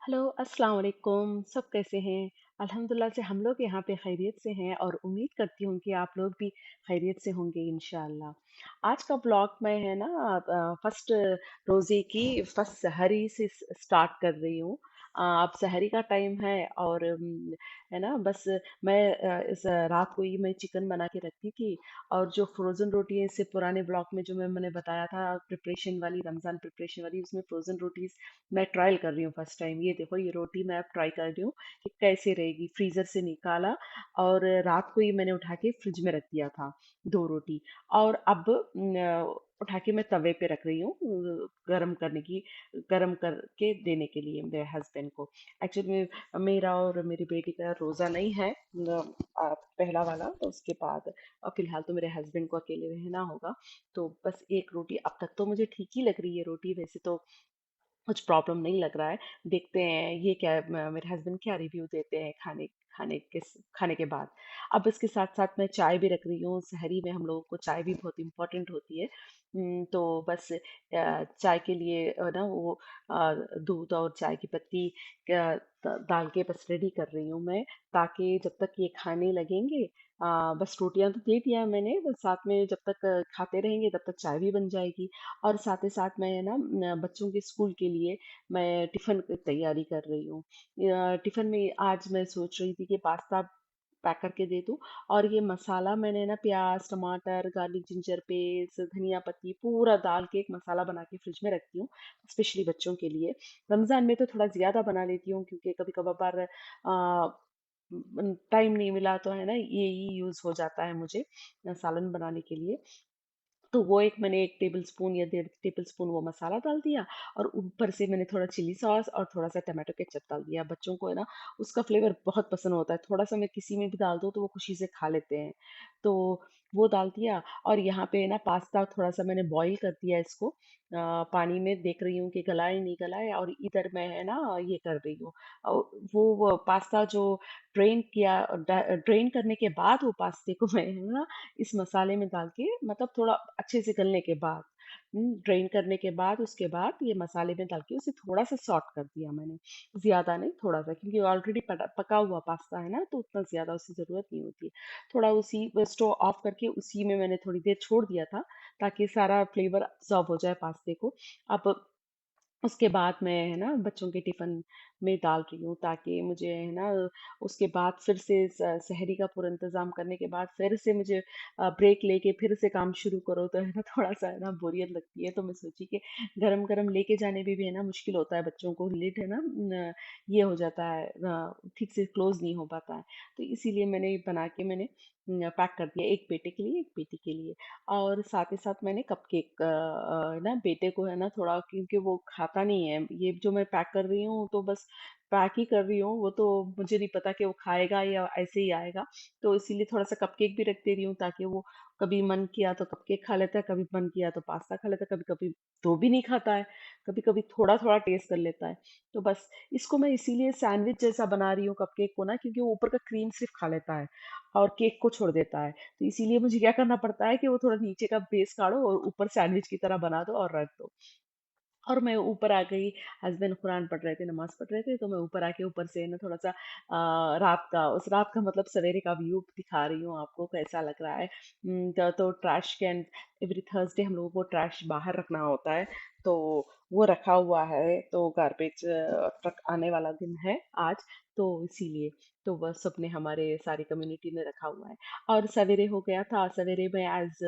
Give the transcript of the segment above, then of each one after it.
Hello, अस्सलाम वालेकुम। सब कैसे हैं? अल्हम्दुलिल्लाह से हम लोग यहाँ पे खैरियत से हैं और उम्मीद करती हूँ कि आप लोग भी खैरियत से होंगे इंशाअल्लाह। आज का ब्लॉग मैं है ना फर्स्ट रोज़े की फर्स्ट सहरी से स्टार्ट कर रही हूँ। अब सहरी का टाइम है और है ना बस मैं इस रात को ही मैं चिकन बना के रखी थी और जो फ्रोज़न रोटी है इससे पुराने ब्लॉग में जो मैंने बताया था प्रिपरेशन वाली रमज़ान प्रिपरेशन वाली उसमें फ्रोज़न रोटीज़ मैं ट्रायल कर रही हूँ फर्स्ट टाइम। ये देखो ये रोटी मैं अब ट्राई कर रही हूँ कि कैसे रहेगी। फ्रीजर से निकाला और रात को ही मैंने उठा के फ्रिज में रख दिया था दो रोटी। और अब उठा के मैं तवे पे रख रही हूँ गरम करने की गरम करके देने के लिए मेरे हस्बैंड को। एक्चुअली मेरा और मेरी बेटी का रोज़ा नहीं है पहला वाला, तो उसके बाद फिलहाल तो मेरे हस्बैंड को अकेले रहना होगा। तो बस एक रोटी अब तक तो मुझे ठीक ही लग रही है रोटी, वैसे तो कुछ प्रॉब्लम नहीं लग रहा है। देखते हैं ये क्या मेरे हस्बैंड क्या रिव्यू देते हैं खाने के बाद। अब इसके साथ साथ मैं चाय भी रख रही हूँ। सहरी में हम लोगों को चाय भी बहुत इम्पोर्टेंट होती है। तो बस चाय के लिए ना वो दूध और चाय की पत्ती डाल के बस रेडी कर रही हूँ मैं, ताकि जब तक ये खाने लगेंगे बस रोटियां तो दे दिया मैंने, बस साथ में जब तक खाते रहेंगे तब तक चाय भी बन जाएगी। और साथ ही साथ मैं ना बच्चों के स्कूल के लिए मैं टिफ़िन की तैयारी कर रही हूँ। टिफ़िन में आज मैं सोच रही थी कि पास्ता पैक करके दे दूँ। और ये मसाला मैंने ना प्याज़, टमाटर, गार्लिक, जिंजर पेस्ट, धनिया पत्ती पूरा डाल के एक मसाला बना के फ्रिज में रखती हूँ, स्पेशली बच्चों के लिए। रमज़ान में तो थोड़ा ज़्यादा बना लेती हूँ क्योंकि कभी-कभार टाइम नहीं मिला तो है ना ये ही यूज़ हो जाता है मुझे सालन बनाने के लिए। तो वो एक मैंने 1 टेबल स्पून या डेढ़ टेबल स्पून वो मसाला डाल दिया और ऊपर से मैंने थोड़ा चिली सॉस और थोड़ा-सा टोमेटो केचअप डाल दिया। बच्चों को है ना उसका फ्लेवर बहुत पसंद होता है। थोड़ा-सा मैं किसी में भी डाल दूँ तो वो खुशी से खा लेते हैं। तो वो डाल दिया और यहाँ पे ना पास्ता थोड़ा-सा मैंने बॉयल कर दिया इसको पानी में, देख रही हूँ कि गला है नहीं गला है। और इधर मैं है ना ये कर रही हूँ वो पास्ता जो ड्रेन करने के बाद वो पास्ते को मैं है ना इस मसाले में डाल के, मतलब थोड़ा अच्छे से गलने के बाद ड्रेन करने के बाद उसके बाद ये मसाले में डाल के उसे थोड़ा सा सॉट कर दिया मैंने, ज्यादा नहीं थोड़ा सा, क्योंकि ऑलरेडी पका हुआ पास्ता है ना तो उतना ज्यादा उसकी जरूरत नहीं होती है। थोड़ा उसी स्टोव ऑफ करके उसी में मैंने थोड़ी देर छोड़ दिया था ताकि सारा फ्लेवर अब्सॉर्ब हो जाए पास्ते को। अब उसके बाद मैं है ना बच्चों के टिफ़िन में डाल रही हूँ ताकि मुझे है ना उसके बाद फिर से सहरी का पूरा इंतज़ाम करने के बाद फिर से मुझे ब्रेक लेके फिर से काम शुरू करो तो है ना थोड़ा-सा है ना बोरियत लगती है। तो मैं सोची कि गरम-गरम लेके जाने में भी है ना मुश्किल होता है बच्चों को, लेट है ना ये हो जाता है ठीक से क्लोज़ नहीं हो पाता है। तो इसीलिए मैंने ये बना के मैंने पैक कर दिया, एक बेटे के लिए, एक बेटी के लिए। और साथ ही साथ मैंने कपकेक ना बेटे को है ना थोड़ा, क्योंकि वो खाता नहीं है, ये जो मैं पैक कर रही हूँ तो बस पैक ही कर रही हूँ, वो तो मुझे नहीं पता कि वो खाएगा या ऐसे ही आएगा। तो इसीलिए थोड़ा सा कपकेक भी रख दे रही हूँ ताकि वो कभी मन किया तो कपकेक खा लेता है, कभी मन किया तो पास्ता खा लेता है, कभी कभी तो भी नहीं खाता है, कभी कभी थोड़ा थोड़ा टेस्ट कर लेता है। तो बस इसको मैं इसीलिए सैंडविच जैसा बना रही हूँ कपकेक को ना, क्योंकि वो ऊपर का क्रीम सिर्फ खा लेता है और केक को छोड़ देता है। तो इसीलिए मुझे क्या करना पड़ता है कि वो थोड़ा नीचे का बेस काढ़ो और ऊपर सैंडविच की तरह बना दो और रख दो। और मैं ऊपर आ गई, हस्बैंड कुरान पढ़ रहे थे, नमाज पढ़ रहे थे, तो मैं ऊपर आके ऊपर से ना थोड़ा सा रात का, उस रात का मतलब सवेरे का व्यू दिखा रही हूँ आपको कैसा लग रहा है। तो ट्रैश कैन, एवरी थर्सडे हम लोगों को ट्रैश बाहर रखना होता है, तो वो रखा हुआ है। तो गार्बेज ट्रक आने वाला दिन है आज, तो इसीलिए तो वह सबने हमारे सारी कम्युनिटी ने रखा हुआ है। और सवेरे हो गया था, सवेरे में as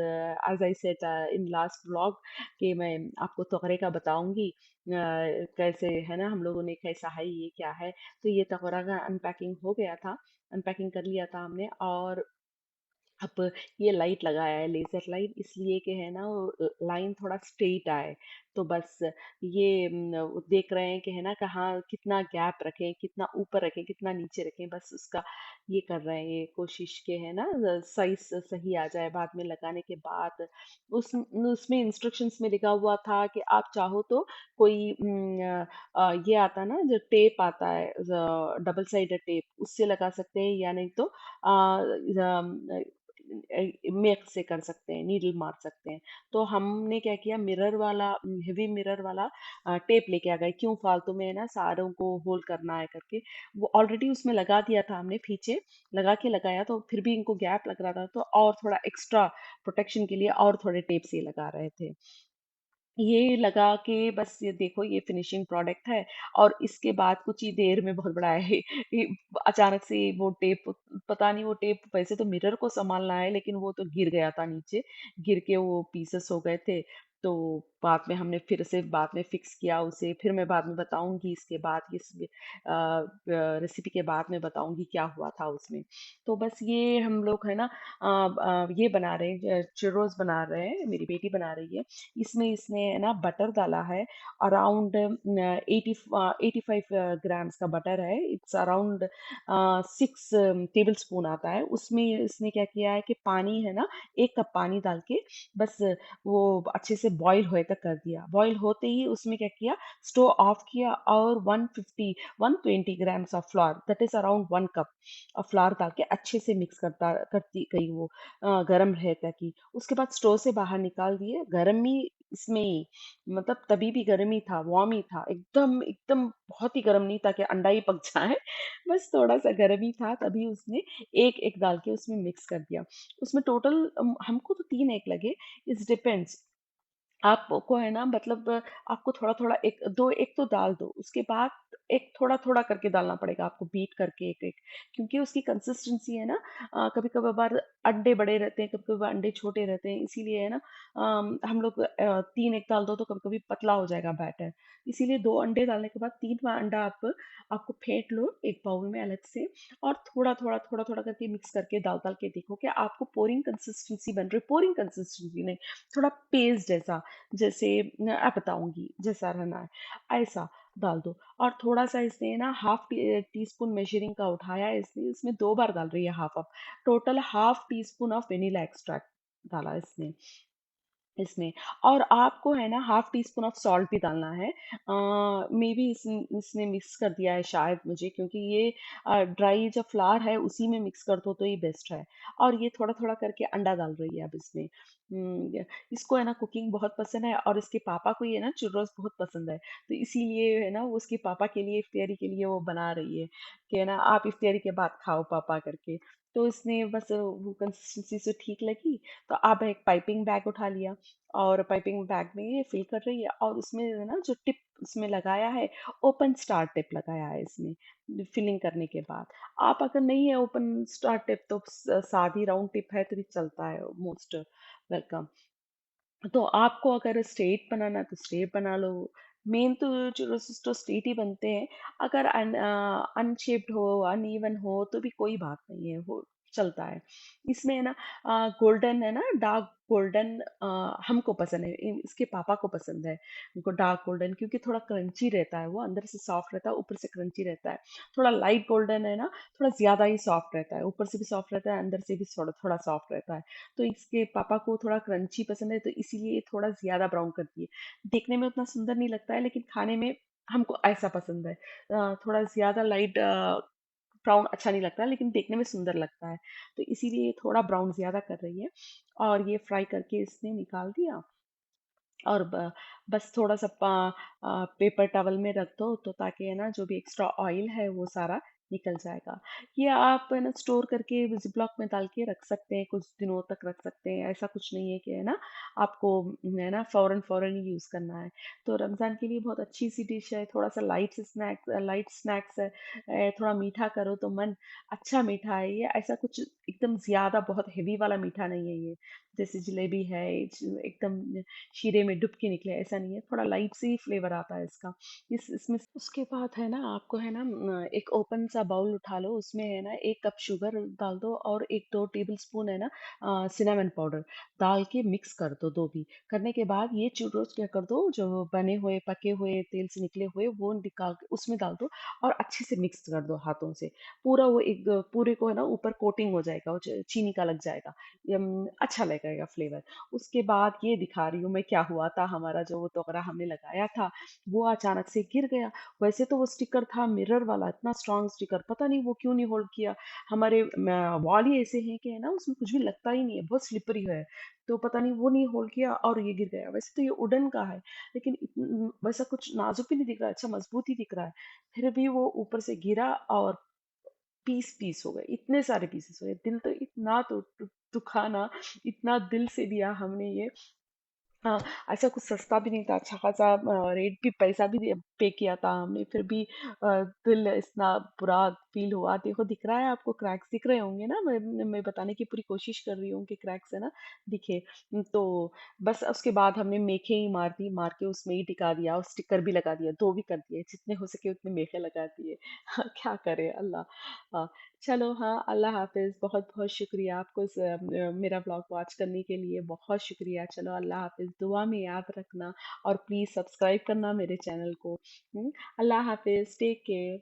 as I said in last vlog कि मैं आपको तोहरे का बताऊंगी कैसे है ना हम लोगों ने, कैसा है ये क्या है। तो ये तोहरा का अनपैकिंग हो गया था, अनपैकिंग कर लिया था हमने। और अब ये लाइट लगाया है, लेजर लाइट, इसलिए कि है ना वो लाइन थोड़ा स्ट्रेट आए। तो बस ये वो देख रहे हैं कि है ना कहाँ कितना गैप रखें, कितना ऊपर रखें, कितना नीचे रखें, बस उसका ये कर रहे हैं, ये कोशिश के है ना साइज सही आ जाए बाद में लगाने के बाद। उसमें इंस्ट्रक्शंस में लिखा हुआ था कि आप चाहो तो कोई ये आता ना जो टेप आता है, डबल साइडेड टेप, उससे लगा सकते हैं, या नहीं तो मेख से कर सकते हैं, नीडल मार सकते हैं। तो हमने क्या किया, मिरर वाला, हेवी मिरर वाला टेप लेके आ गए, क्यों फालतू में है ना सारों को होल्ड करना है करके। वो ऑलरेडी उसमें लगा दिया था हमने, पीछे लगा के लगाया, तो फिर भी इनको गैप लग रहा था, तो और थोड़ा एक्स्ट्रा प्रोटेक्शन के लिए और थोड़े टेप से लगा रहे थे। ये लगा के बस ये देखो, ये फिनिशिंग प्रोडक्ट है। और इसके बाद कुछ ही देर में बहुत बड़ा है ये अचानक से वो टेप, पता नहीं वो टेप वैसे तो मिरर को संभालना है, लेकिन वो तो गिर गया था नीचे, गिर के वो पीसेस हो गए थे। तो बाद में हमने फिर से बाद में फिक्स किया उसे, फिर मैं बाद में बताऊंगी इसके बाद, इस रेसिपी के बाद में बताऊंगी क्या हुआ था उसमें। तो बस ये हम लोग है ना ये बना रहे हैं, चिरोज बना रहे हैं, मेरी बेटी बना रही है। इसमें इसने है ना बटर डाला है, अराउंड 85 ग्राम्स का बटर है। इट्स अराउंड 6 टेबल स्पून आता है। उसमें इसने क्या किया है कि पानी है ना, 1 कप पानी डाल के बस वो अच्छे से बॉईल होए तक कर दिया। बॉईल होते ही उसमें क्या किया, स्टोव ऑफ किया और 120 grams of flower, that is around 1 cup और फ्लावर डाल के अच्छे से मिक्स करती गई वो, गरम रहे ताकि। उसके बाद स्टोव से बाहर निकाल दिए, गरम ही इसमें ही, मतलब तभी भी गरम ही था, वार्म ही था, एकदम एकदम बहुत ही गरम नहीं था कि अंडा ही पक जाए बस थोड़ा सा गरम ही था, तभी उसने एक एक डाल के उसमें मिक्स कर दिया। उसमें टोटल हमको तो 3 एग लगे, इट्स डिपेंड्स। आपको है ना, मतलब आपको थोड़ा थोड़ा, एक दो एक तो डाल दो, उसके बाद एक थोड़ा थोड़ा करके डालना पड़ेगा आपको, बीट करके एक एक, क्योंकि उसकी कंसिस्टेंसी है ना, कभी कभार अंडे बड़े रहते हैं, कभी कभी अंडे छोटे रहते हैं, इसीलिए है ना हम लोग 3 एग डाल दो तो कभी कभी पतला हो जाएगा बैटर। इसीलिए 2 अंडे डालने के बाद 3वां अंडा आपको फेंट लो एक बाउल में अलग से, और थोड़ा थोड़ा करके मिक्स करके डाल डाल के देखो कि आपको पोरिंग कंसिस्टेंसी बन रही, पोरिंग कंसिस्टेंसी नहीं, थोड़ा पेस्ट जैसा, जैसे आप बताऊंगी जैसा रहना है ऐसा डाल दो। और थोड़ा सा इसने ना हाफ टी स्पून मेजरिंग का उठाया है इसने, इसमें 2 बार डाल रही है half of, total half tea spoon of vanilla extract डाला इसने इसमें। और आपको है ना half tea spoon of salt भी डालना है, मे बी इसने मिक्स कर दिया है शायद मुझे, क्योंकि ये ड्राई जो फ्लावर है उसी में मिक्स कर दो तो ये बेस्ट है। और ये थोड़ा थोड़ा करके अंडा डाल रही है अब इसमें। इसको है ना कुकिंग बहुत पसंद है, और इसके पापा को ये ना चुर्रोस बहुत पसंद है, तो इसीलिए है ना वो उसके पापा के लिए, इफ्तियारी के लिए वो बना रही है कि है ना आप इफ्तियारी के बाद खाओ पापा करके। तो इसने बस वो कंसिस्टेंसी से ठीक लगी, तो अब एक पाइपिंग बैग उठा लिया, और पाइपिंग बैग में ये फिल कर रही है, और उसमें है ना जो टिप उसमें लगाया है, ओपन स्टार टिप लगाया है इसमें फिलिंग करने के बाद। आप अगर नहीं है ओपन स्टार टिप तो सादी राउंड टिप है तो भी चलता है, मोस्ट वेलकम। तो आपको अगर स्ट्रेट बनाना है तो स्ट्रेट बना लो। मेन तो चुरोसिस तो स्ट्रेट ही बनते हैं। अगर अनशेप्ड हो, अनइवन हो तो भी कोई बात नहीं है, वो चलता है। इसमें है ना गोल्डन, है ना डार्क गोल्डन, हमको पसंद है, इसके पापा को पसंद है उनको डार्क गोल्डन, क्योंकि थोड़ा क्रंची रहता है, वो अंदर से सॉफ्ट रहता है, ऊपर से क्रंची रहता है। थोड़ा लाइट गोल्डन है ना, थोड़ा ज्यादा ही सॉफ्ट रहता है, ऊपर से भी सॉफ्ट रहता है, अंदर से भी थोड़ा थोड़ा सॉफ्ट रहता है। तो इसके पापा को थोड़ा क्रंची पसंद है, तो इसीलिए थोड़ा ज्यादा ब्राउन करती है। देखने में उतना सुंदर नहीं लगता है, लेकिन खाने में हमको ऐसा पसंद है। थोड़ा ज्यादा लाइट ब्राउन अच्छा नहीं लगता है, लेकिन देखने में सुंदर लगता है, तो इसीलिए ये थोड़ा ब्राउन ज्यादा कर रही है। और ये फ्राई करके इसने निकाल दिया, और बस थोड़ा सा पेपर टॉवल में रख दो, तो ताकि है ना जो भी एक्स्ट्रा ऑयल है वो सारा निकल जाएगा। ये आप है ना स्टोर करके जिपलॉक में डाल के रख सकते हैं, कुछ दिनों तक रख सकते हैं, ऐसा कुछ नहीं है कि है ना आपको है ना फौरन फौरन ही यूज करना है। तो रमजान के लिए बहुत अच्छी सी डिश है, थोड़ा सा लाइट स्नैक्स है। थोड़ा मीठा करो तो मन, अच्छा मीठा है ये, ऐसा कुछ एकदम ज्यादा बहुत हेवी वाला मीठा नहीं है ये, जैसे जलेबी है एकदम शीरे में डुब के निकले, ऐसा नहीं है, थोड़ा लाइट से ही फ्लेवर आता है इसका। इस इसमें उसके बाद है ना आपको है ना एक ओपन सा बाउल उठा लो, उसमें है ना 1 कप शुगर डाल दो, और 1-2 टेबल स्पून है ना सिनेमन पाउडर डाल के मिक्स कर दो। दो भी करने के बाद ये चूरोस क्या कर दो, जो बने हुए पके हुए तेल से निकले हुए वो निकाल के उसमें डाल दो, और अच्छे से मिक्स कर दो हाथों से। पूरा वो एक पूरे को है ना ऊपर कोटिंग हो जाएगा, वो चीनी का लग जाएगा, अच्छा लगेगा फ्लेवर। उसके बाद ये दिखा रही हूँ मैं क्या हुआ था, हमारा जो वो टोकरा हमने लगाया था वो अचानक से गिर गया। वैसे तो वो स्टिकर था मिरर वाला, इतना स्ट्रांग कर, पता नहीं वो क्यों नहीं होल्ड किया। हमारे वॉल ही ऐसे हैं कि है ना, उसमें कुछ भी लगता ही नहीं है, बहुत स्लिपरी है। तो पता नहीं वो नहीं होल्ड किया और ये गिर गया। वैसे तो ये वुडन का है, लेकिन वैसा कुछ नाजुक भी नहीं दिख रहा है, अच्छा मजबूत ही दिख रहा है। फिर भी वो ऊपर से गिरा और पीस पीस हो गए, इतने सारे पीसेस हो गए। दिल तो इतना तो दुखा ना, इतना दिल से दिया हमने ये। हाँ, ऐसा कुछ सस्ता भी नहीं था, अच्छा खासा रेट भी, पैसा भी पे किया था हमने, फिर भी दिल इतना बुरा फील हुआ। देखो दिख रहा है आपको, क्रैक्स दिख रहे होंगे ना, मैं बताने की पूरी कोशिश कर रही हूँ कि क्रैक्स है ना, दिखे। तो बस उसके बाद हमने मेखें ही मार दी, मार के उसमें ही टिका दिया, और स्टिकर भी लगा दिया, दो भी कर दिए, जितने हो सके उतने मेखें लगा दिए। हाँ, क्या करे अल्लाह। हाँ, चलो, हाँ, अल्लाह हाफिज। बहुत बहुत शुक्रिया आपको मेरा ब्लॉग वॉच करने के लिए, बहुत शुक्रिया। चलो, अल्लाह हाफिज, दुआ में याद रखना, और प्लीज़ सब्सक्राइब करना मेरे चैनल को। अल्लाह हाफिज, टेक केयर।